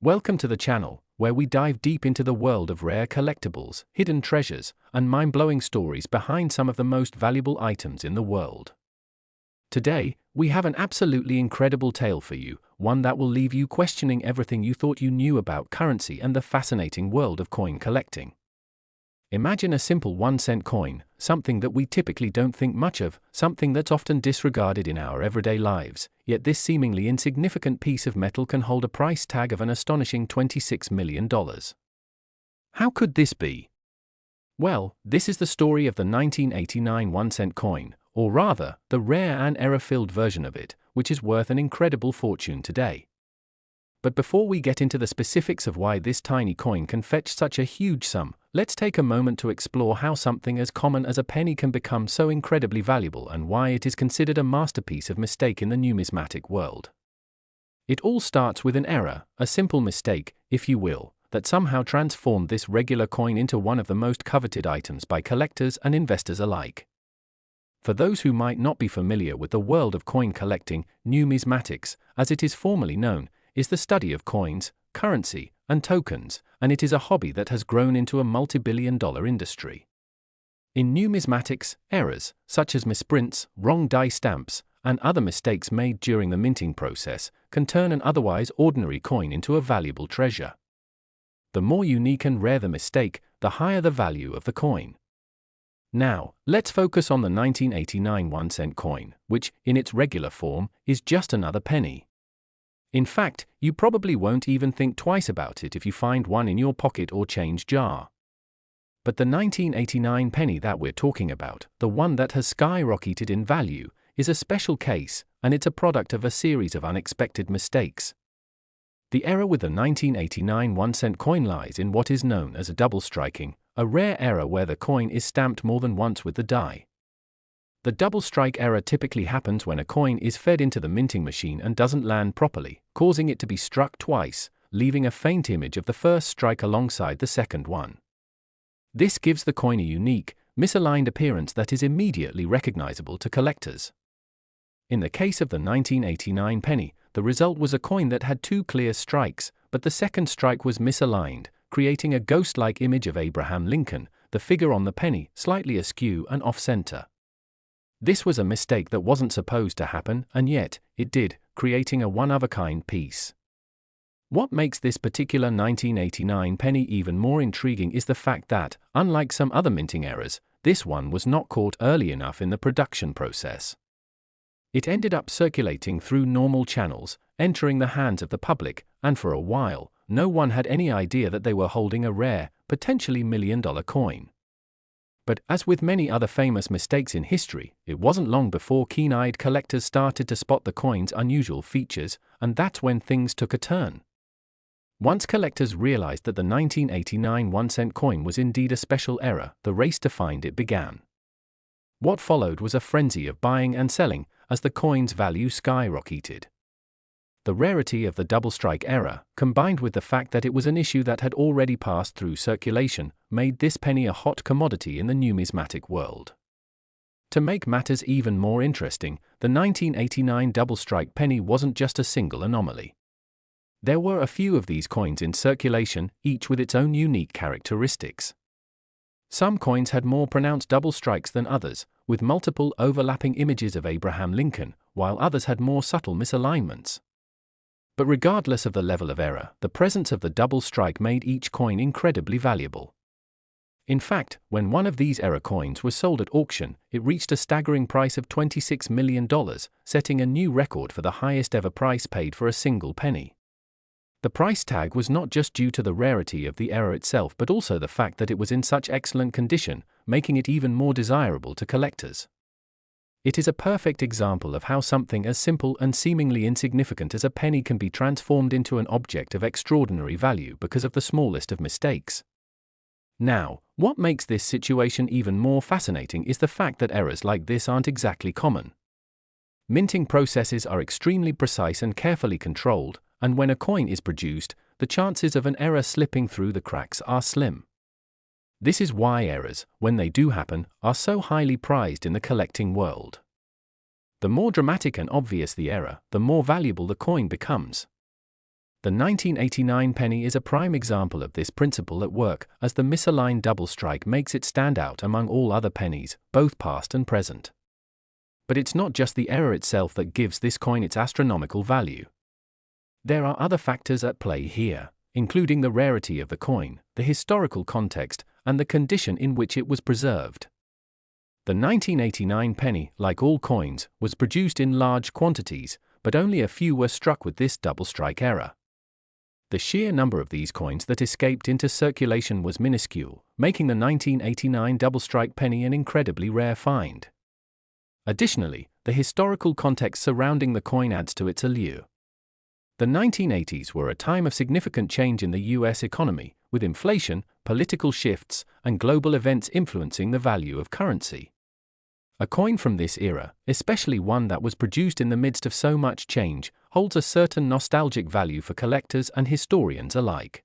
Welcome to the channel, where we dive deep into the world of rare collectibles, hidden treasures, and mind-blowing stories behind some of the most valuable items in the world. Today, we have an absolutely incredible tale for you, one that will leave you questioning everything you thought you knew about currency and the fascinating world of coin collecting. Imagine a simple 1-cent coin, something that we typically don't think much of, something that's often disregarded in our everyday lives, yet this seemingly insignificant piece of metal can hold a price tag of an astonishing $26 million. How could this be? Well, this is the story of the 1989 1-cent coin, or rather, the rare and error-filled version of it, which is worth an incredible fortune today. But before we get into the specifics of why this tiny coin can fetch such a huge sum, let's take a moment to explore how something as common as a penny can become so incredibly valuable and why it is considered a masterpiece of mistake in the numismatic world. It all starts with an error, a simple mistake, if you will, that somehow transformed this regular coin into one of the most coveted items by collectors and investors alike. For those who might not be familiar with the world of coin collecting, numismatics, as it is formally known, is the study of coins, currency, and tokens, and it is a hobby that has grown into a multi-billion-dollar industry. In numismatics, errors, such as misprints, wrong die stamps, and other mistakes made during the minting process, can turn an otherwise ordinary coin into a valuable treasure. The more unique and rare the mistake, the higher the value of the coin. Now, let's focus on the 1989 1-cent coin, which, in its regular form, is just another penny. In fact, you probably won't even think twice about it if you find one in your pocket or change jar. But the 1989 penny that we're talking about, the one that has skyrocketed in value, is a special case, and it's a product of a series of unexpected mistakes. The error with the 1989 1-cent coin lies in what is known as a double striking, a rare error where the coin is stamped more than once with the die. The double strike error typically happens when a coin is fed into the minting machine and doesn't land properly, causing it to be struck twice, leaving a faint image of the first strike alongside the second one. This gives the coin a unique, misaligned appearance that is immediately recognizable to collectors. In the case of the 1989 penny, the result was a coin that had two clear strikes, but the second strike was misaligned, creating a ghost-like image of Abraham Lincoln, the figure on the penny, slightly askew and off-center. This was a mistake that wasn't supposed to happen, and yet, it did, creating a one-of-a-kind piece. What makes this particular 1989 penny even more intriguing is the fact that, unlike some other minting errors, this one was not caught early enough in the production process. It ended up circulating through normal channels, entering the hands of the public, and for a while, no one had any idea that they were holding a rare, potentially million-dollar coin. But as with many other famous mistakes in history, it wasn't long before keen-eyed collectors started to spot the coin's unusual features, and that's when things took a turn. Once collectors realized that the 1989 1-cent coin was indeed a special error, the race to find it began. What followed was a frenzy of buying and selling, as the coin's value skyrocketed. The rarity of the double strike error, combined with the fact that it was an issue that had already passed through circulation, made this penny a hot commodity in the numismatic world. To make matters even more interesting, the 1989 double strike penny wasn't just a single anomaly. There were a few of these coins in circulation, each with its own unique characteristics. Some coins had more pronounced double strikes than others, with multiple overlapping images of Abraham Lincoln, while others had more subtle misalignments. But regardless of the level of error, the presence of the double strike made each coin incredibly valuable. In fact, when one of these error coins was sold at auction, it reached a staggering price of $26 million, setting a new record for the highest ever price paid for a single penny. The price tag was not just due to the rarity of the error itself but also the fact that it was in such excellent condition, making it even more desirable to collectors. It is a perfect example of how something as simple and seemingly insignificant as a penny can be transformed into an object of extraordinary value because of the smallest of mistakes. Now, what makes this situation even more fascinating is the fact that errors like this aren't exactly common. Minting processes are extremely precise and carefully controlled, and when a coin is produced, the chances of an error slipping through the cracks are slim. This is why errors, when they do happen, are so highly prized in the collecting world. The more dramatic and obvious the error, the more valuable the coin becomes. The 1989 penny is a prime example of this principle at work, as the misaligned double strike makes it stand out among all other pennies, both past and present. But it's not just the error itself that gives this coin its astronomical value. There are other factors at play here, including the rarity of the coin, the historical context, and the condition in which it was preserved. The 1989 penny, like all coins, was produced in large quantities, but only a few were struck with this double strike error. The sheer number of these coins that escaped into circulation was minuscule, making the 1989 double strike penny an incredibly rare find. Additionally, the historical context surrounding the coin adds to its allure. The 1980s were a time of significant change in the US economy, with inflation, political shifts, and global events influencing the value of currency. A coin from this era, especially one that was produced in the midst of so much change, holds a certain nostalgic value for collectors and historians alike.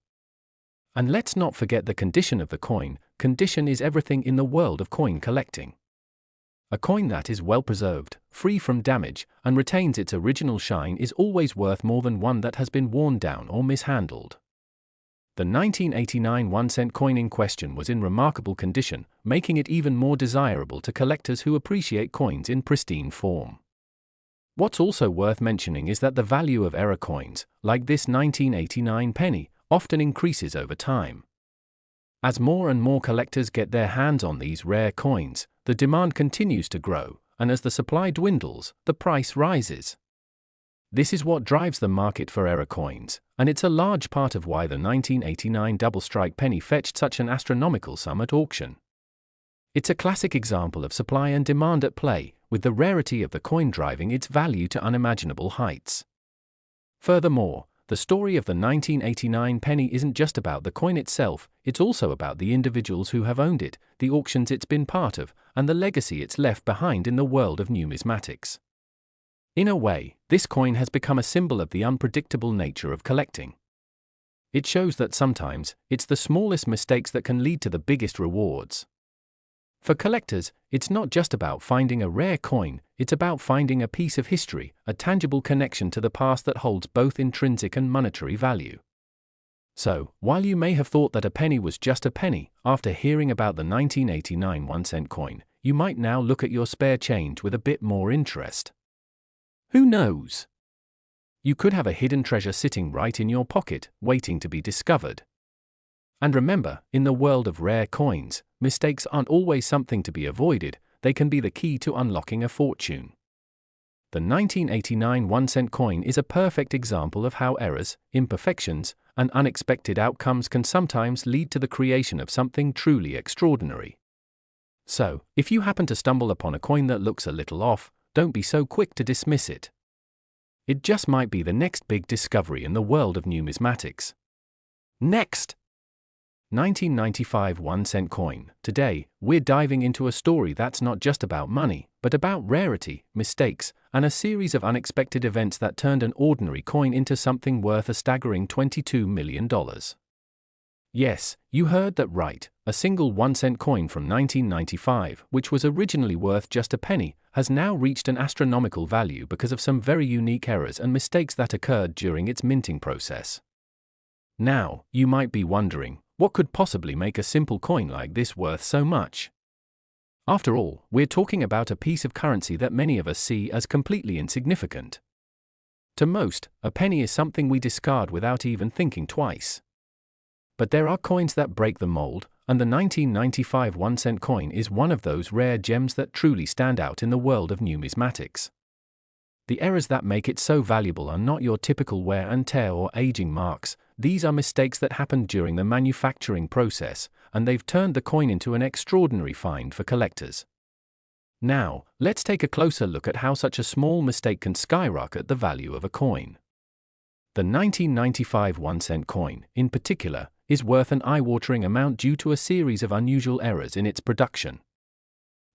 And let's not forget the condition of the coin. Condition is everything in the world of coin collecting. A coin that is well preserved, free from damage, and retains its original shine is always worth more than one that has been worn down or mishandled. The 1989 1-cent coin in question was in remarkable condition, making it even more desirable to collectors who appreciate coins in pristine form. What's also worth mentioning is that the value of error coins, like this 1989 penny, often increases over time. As more and more collectors get their hands on these rare coins, the demand continues to grow, and as the supply dwindles, the price rises. This is what drives the market for error coins, and it's a large part of why the 1989 double strike penny fetched such an astronomical sum at auction. It's a classic example of supply and demand at play, with the rarity of the coin driving its value to unimaginable heights. Furthermore, the story of the 1989 penny isn't just about the coin itself, it's also about the individuals who have owned it, the auctions it's been part of, and the legacy it's left behind in the world of numismatics. In a way, this coin has become a symbol of the unpredictable nature of collecting. It shows that sometimes, it's the smallest mistakes that can lead to the biggest rewards. For collectors, it's not just about finding a rare coin, it's about finding a piece of history, a tangible connection to the past that holds both intrinsic and monetary value. So, while you may have thought that a penny was just a penny, after hearing about the 1989 1-cent coin, you might now look at your spare change with a bit more interest. Who knows? You could have a hidden treasure sitting right in your pocket, waiting to be discovered. And remember, in the world of rare coins, mistakes aren't always something to be avoided, they can be the key to unlocking a fortune. The 1989 1-cent coin is a perfect example of how errors, imperfections, and unexpected outcomes can sometimes lead to the creation of something truly extraordinary. So, if you happen to stumble upon a coin that looks a little off, don't be so quick to dismiss it. It just might be the next big discovery in the world of numismatics. Next! 1995 1-cent coin. Today, we're diving into a story that's not just about money, but about rarity, mistakes, and a series of unexpected events that turned an ordinary coin into something worth a staggering $22 million. Yes, you heard that right. A single 1-cent coin from 1995, which was originally worth just a penny, has now reached an astronomical value because of some very unique errors and mistakes that occurred during its minting process. Now, you might be wondering, what could possibly make a simple coin like this worth so much? After all, we're talking about a piece of currency that many of us see as completely insignificant. To most, a penny is something we discard without even thinking twice. But there are coins that break the mold, and the 1995 1-cent coin is one of those rare gems that truly stand out in the world of numismatics. The errors that make it so valuable are not your typical wear and tear or aging marks. These are mistakes that happened during the manufacturing process, and they've turned the coin into an extraordinary find for collectors. Now, let's take a closer look at how such a small mistake can skyrocket the value of a coin. The 1995 1-cent coin, in particular, is worth an eye-watering amount due to a series of unusual errors in its production.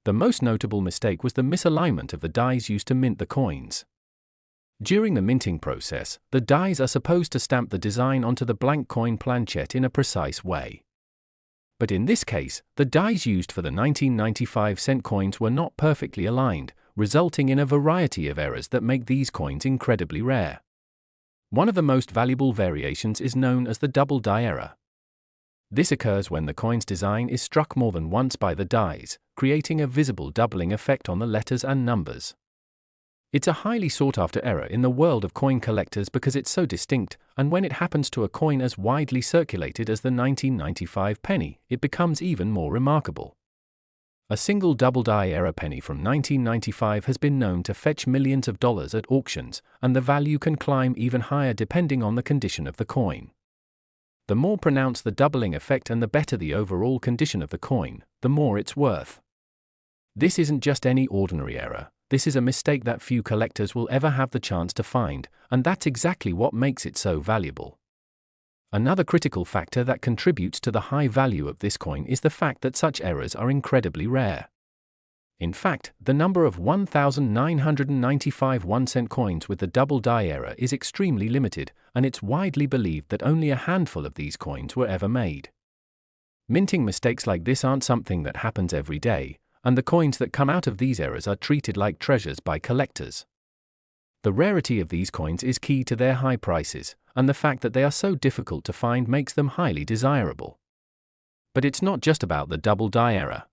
The most notable mistake was the misalignment of the dies used to mint the coins. During the minting process, the dies are supposed to stamp the design onto the blank coin planchette in a precise way. But in this case, the dies used for the 1995-cent coins were not perfectly aligned, resulting in a variety of errors that make these coins incredibly rare. One of the most valuable variations is known as the double die error. This occurs when the coin's design is struck more than once by the dies, creating a visible doubling effect on the letters and numbers. It's a highly sought-after error in the world of coin collectors because it's so distinct, and when it happens to a coin as widely circulated as the 1995 penny, it becomes even more remarkable. A single double die error penny from 1995 has been known to fetch millions of dollars at auctions, and the value can climb even higher depending on the condition of the coin. The more pronounced the doubling effect and the better the overall condition of the coin, the more it's worth. This isn't just any ordinary error. This is a mistake that few collectors will ever have the chance to find, and that's exactly what makes it so valuable. Another critical factor that contributes to the high value of this coin is the fact that such errors are incredibly rare. In fact, the number of 1,995 1-cent coins with the double die error is extremely limited, and it's widely believed that only a handful of these coins were ever made. Minting mistakes like this aren't something that happens every day, and the coins that come out of these errors are treated like treasures by collectors. The rarity of these coins is key to their high prices, and the fact that they are so difficult to find makes them highly desirable. But it's not just about the double die error.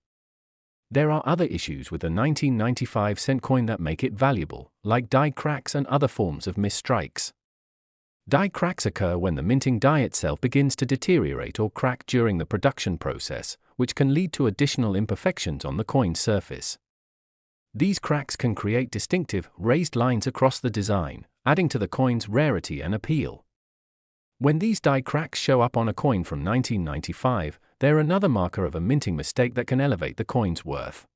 There are other issues with the 1995-cent coin that make it valuable, like die cracks and other forms of misstrikes. Die cracks occur when the minting die itself begins to deteriorate or crack during the production process, which can lead to additional imperfections on the coin's surface. These cracks can create distinctive, raised lines across the design, adding to the coin's rarity and appeal. When these die cracks show up on a coin from 1995, they're another marker of a minting mistake that can elevate the coin's worth.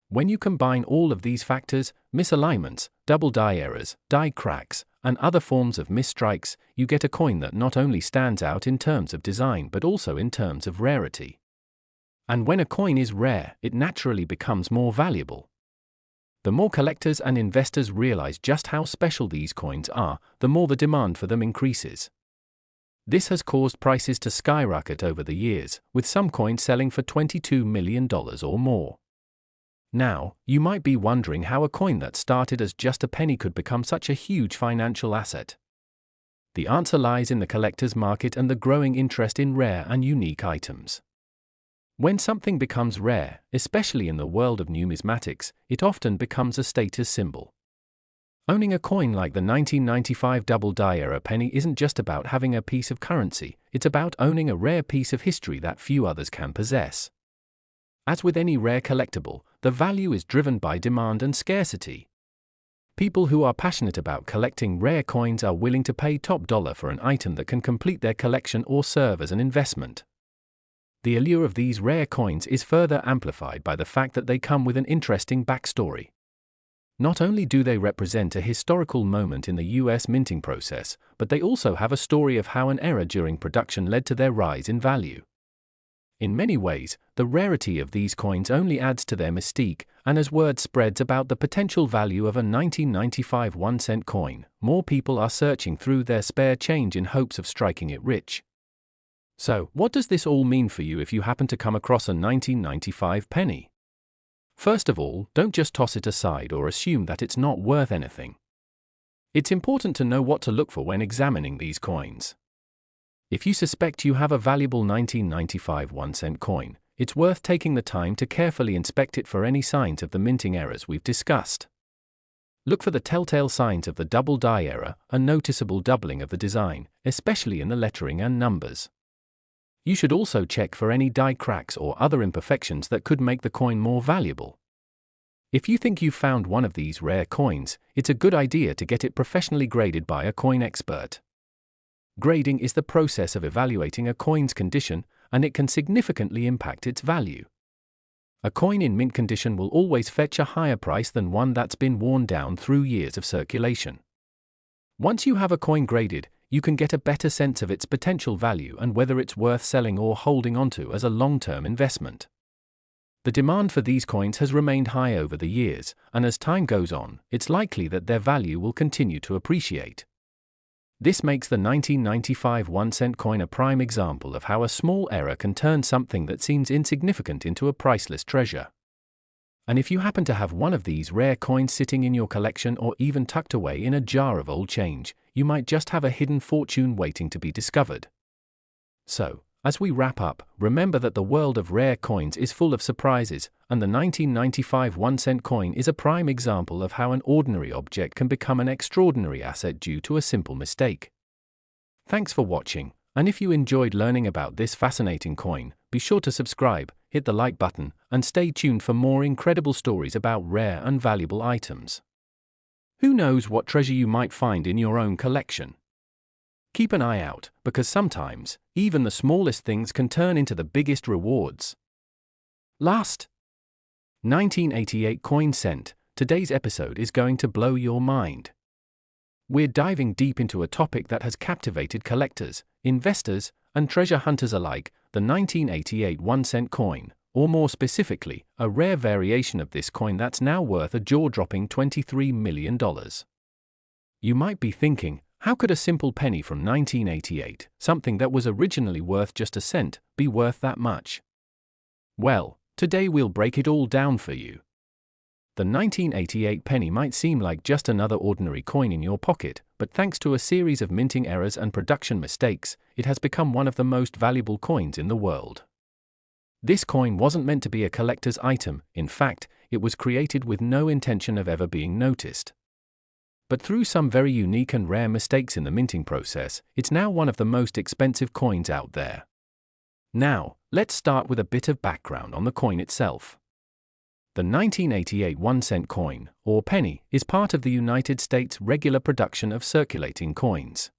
When you combine all of these factors, misalignments, double die errors, die cracks, and other forms of misstrikes, you get a coin that not only stands out in terms of design but also in terms of rarity. And when a coin is rare, it naturally becomes more valuable. The more collectors and investors realize just how special these coins are, the more the demand for them increases. This has caused prices to skyrocket over the years, with some coins selling for $22 million or more. Now, you might be wondering how a coin that started as just a penny could become such a huge financial asset. The answer lies in the collector's market and the growing interest in rare and unique items. When something becomes rare, especially in the world of numismatics, it often becomes a status symbol. Owning a coin like the 1995 double die error penny isn't just about having a piece of currency, it's about owning a rare piece of history that few others can possess. As with any rare collectible, the value is driven by demand and scarcity. People who are passionate about collecting rare coins are willing to pay top dollar for an item that can complete their collection or serve as an investment. The allure of these rare coins is further amplified by the fact that they come with an interesting backstory. Not only do they represent a historical moment in the US minting process, but they also have a story of how an error during production led to their rise in value. In many ways, the rarity of these coins only adds to their mystique, and as word spreads about the potential value of a 1995 1-cent coin, more people are searching through their spare change in hopes of striking it rich. So, what does this all mean for you if you happen to come across a 1995 penny? First of all, don't just toss it aside or assume that it's not worth anything. It's important to know what to look for when examining these coins. If you suspect you have a valuable 1995 1-cent coin, it's worth taking the time to carefully inspect it for any signs of the minting errors we've discussed. Look for the telltale signs of the double die error, a noticeable doubling of the design, especially in the lettering and numbers. You should also check for any die cracks or other imperfections that could make the coin more valuable. If you think you've found one of these rare coins, it's a good idea to get it professionally graded by a coin expert. Grading is the process of evaluating a coin's condition, and it can significantly impact its value. A coin in mint condition will always fetch a higher price than one that's been worn down through years of circulation. Once you have a coin graded, you can get a better sense of its potential value and whether it's worth selling or holding onto as a long-term investment. The demand for these coins has remained high over the years, and as time goes on, it's likely that their value will continue to appreciate. This makes the 1995 1-cent coin a prime example of how a small error can turn something that seems insignificant into a priceless treasure. And if you happen to have one of these rare coins sitting in your collection or even tucked away in a jar of old change, you might just have a hidden fortune waiting to be discovered. So, as we wrap up, remember that the world of rare coins is full of surprises, and the 1995 1-cent coin is a prime example of how an ordinary object can become an extraordinary asset due to a simple mistake. Thanks for watching, and if you enjoyed learning about this fascinating coin, be sure to subscribe, hit the like button, and stay tuned for more incredible stories about rare and valuable items. Who knows what treasure you might find in your own collection? Keep an eye out, because sometimes, even the smallest things can turn into the biggest rewards. Last 1988 coin cent. Today's episode is going to blow your mind. We're diving deep into a topic that has captivated collectors, investors, and treasure hunters alike, the 1988 1-cent coin, or more specifically, a rare variation of this coin that's now worth a jaw-dropping $23 million. You might be thinking, how could a simple penny from 1988, something that was originally worth just a cent, be worth that much? Well, today we'll break it all down for you. The 1988 penny might seem like just another ordinary coin in your pocket, but thanks to a series of minting errors and production mistakes, it has become one of the most valuable coins in the world. This coin wasn't meant to be a collector's item. In fact, it was created with no intention of ever being noticed. But through some very unique and rare mistakes in the minting process, it's now one of the most expensive coins out there. Now, let's start with a bit of background on the coin itself. The 1988 1-cent coin, or penny, is part of the United States' regular production of circulating coins.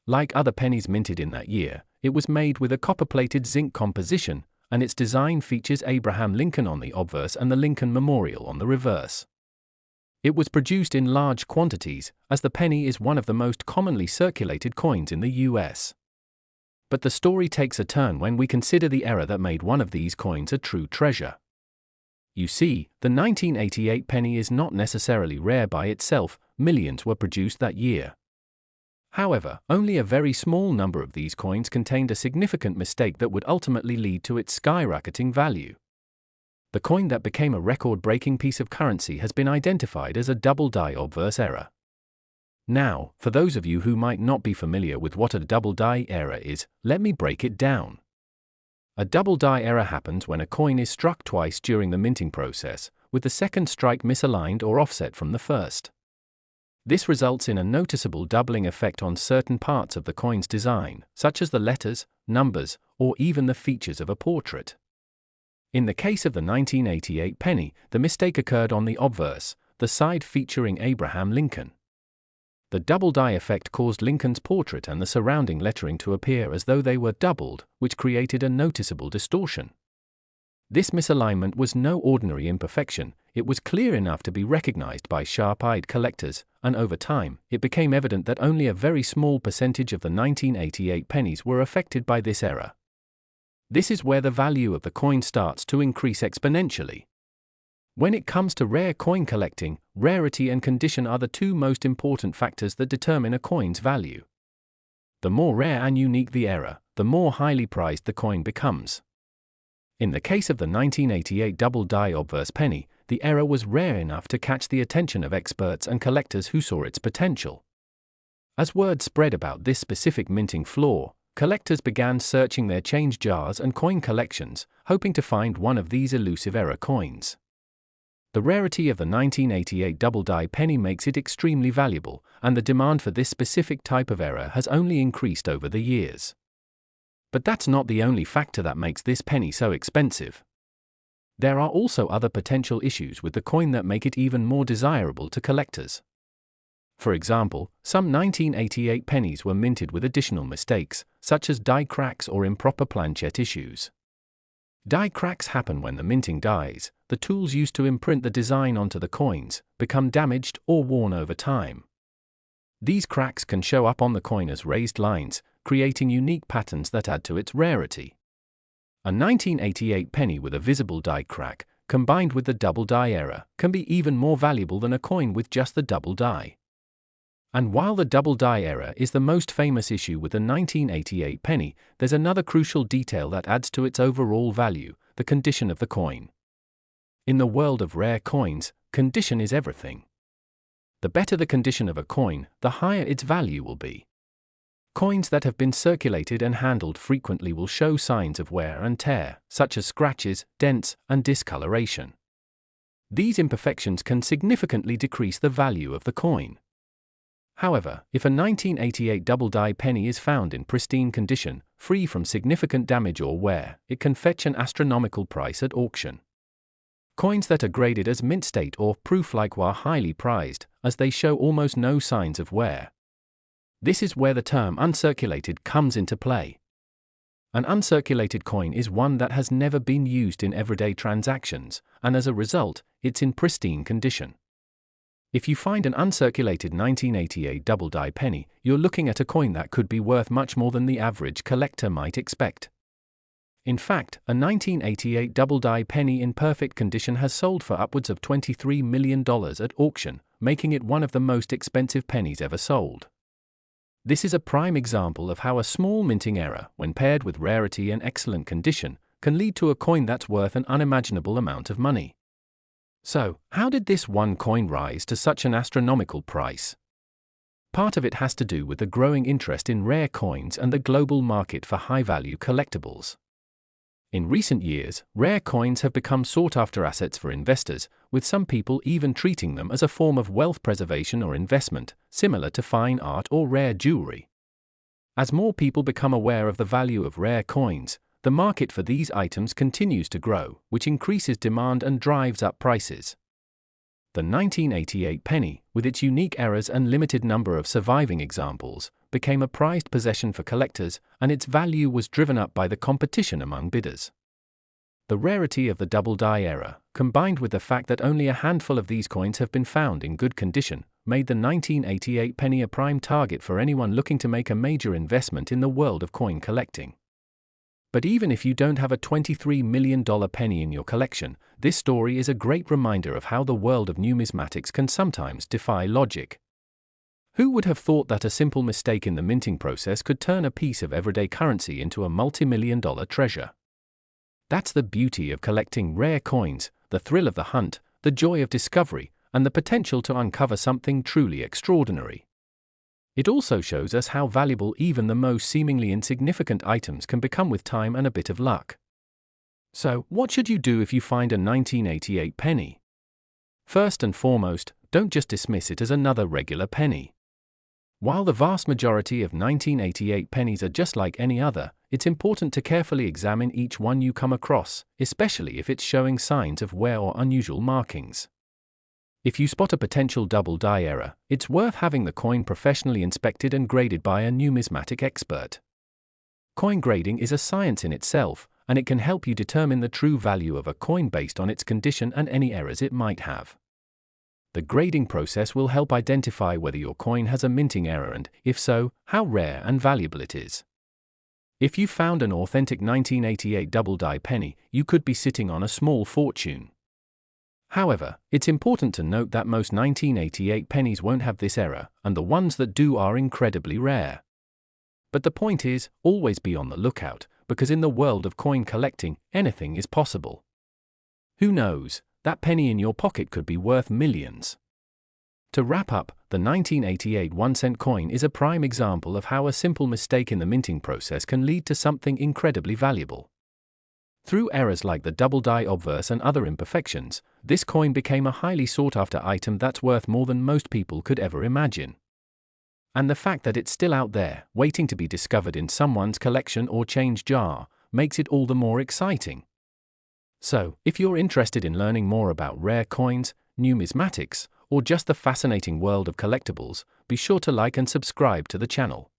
Like other pennies minted in that year, it was made with a copper-plated zinc composition, and its design features Abraham Lincoln on the obverse and the Lincoln Memorial on the reverse. It was produced in large quantities, as the penny is one of the most commonly circulated coins in the US. But the story takes a turn when we consider the error that made one of these coins a true treasure. You see, the 1988 penny is not necessarily rare by itself. Millions were produced that year. However, only a very small number of these coins contained a significant mistake that would ultimately lead to its skyrocketing value. The coin that became a record-breaking piece of currency has been identified as a double-die obverse error. Now, for those of you who might not be familiar with what a double-die error is, let me break it down. A double-die error happens when a coin is struck twice during the minting process, with the second strike misaligned or offset from the first. This results in a noticeable doubling effect on certain parts of the coin's design, such as the letters, numbers, or even the features of a portrait. In the case of the 1988 penny, the mistake occurred on the obverse, the side featuring Abraham Lincoln. The double-die effect caused Lincoln's portrait and the surrounding lettering to appear as though they were doubled, which created a noticeable distortion. This misalignment was no ordinary imperfection. It was clear enough to be recognized by sharp-eyed collectors, and over time, it became evident that only a very small percentage of the 1988 pennies were affected by this error. This is where the value of the coin starts to increase exponentially. When it comes to rare coin collecting, rarity and condition are the two most important factors that determine a coin's value. The more rare and unique the error, the more highly prized the coin becomes. In the case of the 1988 double-die obverse penny, the error was rare enough to catch the attention of experts and collectors who saw its potential. As word spread about this specific minting flaw, collectors began searching their change jars and coin collections, hoping to find one of these elusive error coins. The rarity of the 1988 double-die penny makes it extremely valuable, and the demand for this specific type of error has only increased over the years. But that's not the only factor that makes this penny so expensive. There are also other potential issues with the coin that make it even more desirable to collectors. For example, some 1988 pennies were minted with additional mistakes, such as die cracks or improper planchet issues. Die cracks happen when the minting dies. The tools used to imprint the design onto the coins become damaged or worn over time. These cracks can show up on the coin as raised lines, creating unique patterns that add to its rarity. A 1988 penny with a visible die crack, combined with the double die error, can be even more valuable than a coin with just the double die. And while the double die error is the most famous issue with the 1988 penny, there's another crucial detail that adds to its overall value: the condition of the coin. In the world of rare coins, condition is everything. The better the condition of a coin, the higher its value will be. Coins that have been circulated and handled frequently will show signs of wear and tear, such as scratches, dents, and discoloration. These imperfections can significantly decrease the value of the coin. However, if a 1988 double-die penny is found in pristine condition, free from significant damage or wear, it can fetch an astronomical price at auction. Coins that are graded as mint state or proof-like are highly prized, as they show almost no signs of wear. This is where the term uncirculated comes into play. An uncirculated coin is one that has never been used in everyday transactions, and as a result, it's in pristine condition. If you find an uncirculated 1988 double-die penny, you're looking at a coin that could be worth much more than the average collector might expect. In fact, a 1988 double-die penny in perfect condition has sold for upwards of $23 million at auction, making it one of the most expensive pennies ever sold. This is a prime example of how a small minting error, when paired with rarity and excellent condition, can lead to a coin that's worth an unimaginable amount of money. So, how did this one coin rise to such an astronomical price? Part of it has to do with the growing interest in rare coins and the global market for high-value collectibles. In recent years, rare coins have become sought-after assets for investors, with some people even treating them as a form of wealth preservation or investment, similar to fine art or rare jewelry. As more people become aware of the value of rare coins, the market for these items continues to grow, which increases demand and drives up prices. The 1988 penny, with its unique errors and limited number of surviving examples, became a prized possession for collectors, and its value was driven up by the competition among bidders. The rarity of the double-die era, combined with the fact that only a handful of these coins have been found in good condition, made the 1988 penny a prime target for anyone looking to make a major investment in the world of coin collecting. But even if you don't have a $23 million penny in your collection, this story is a great reminder of how the world of numismatics can sometimes defy logic. Who would have thought that a simple mistake in the minting process could turn a piece of everyday currency into a multi-million-dollar treasure? That's the beauty of collecting rare coins, the thrill of the hunt, the joy of discovery, and the potential to uncover something truly extraordinary. It also shows us how valuable even the most seemingly insignificant items can become with time and a bit of luck. So, what should you do if you find a 1988 penny? First and foremost, don't just dismiss it as another regular penny. While the vast majority of 1988 pennies are just like any other, it's important to carefully examine each one you come across, especially if it's showing signs of wear or unusual markings. If you spot a potential double-die error, it's worth having the coin professionally inspected and graded by a numismatic expert. Coin grading is a science in itself, and it can help you determine the true value of a coin based on its condition and any errors it might have. The grading process will help identify whether your coin has a minting error and, if so, how rare and valuable it is. If you found an authentic 1988 double-die penny, you could be sitting on a small fortune. However, it's important to note that most 1988 pennies won't have this error, and the ones that do are incredibly rare. But the point is, always be on the lookout, because in the world of coin collecting, anything is possible. Who knows, that penny in your pocket could be worth millions. To wrap up, the 1988 1-cent coin is a prime example of how a simple mistake in the minting process can lead to something incredibly valuable. Through errors like the double-die obverse and other imperfections, this coin became a highly sought-after item that's worth more than most people could ever imagine. And the fact that it's still out there, waiting to be discovered in someone's collection or change jar, makes it all the more exciting. So, if you're interested in learning more about rare coins, numismatics, or just the fascinating world of collectibles, be sure to like and subscribe to the channel.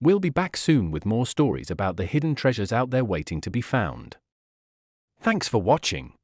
We'll be back soon with more stories about the hidden treasures out there waiting to be found. Thanks for watching.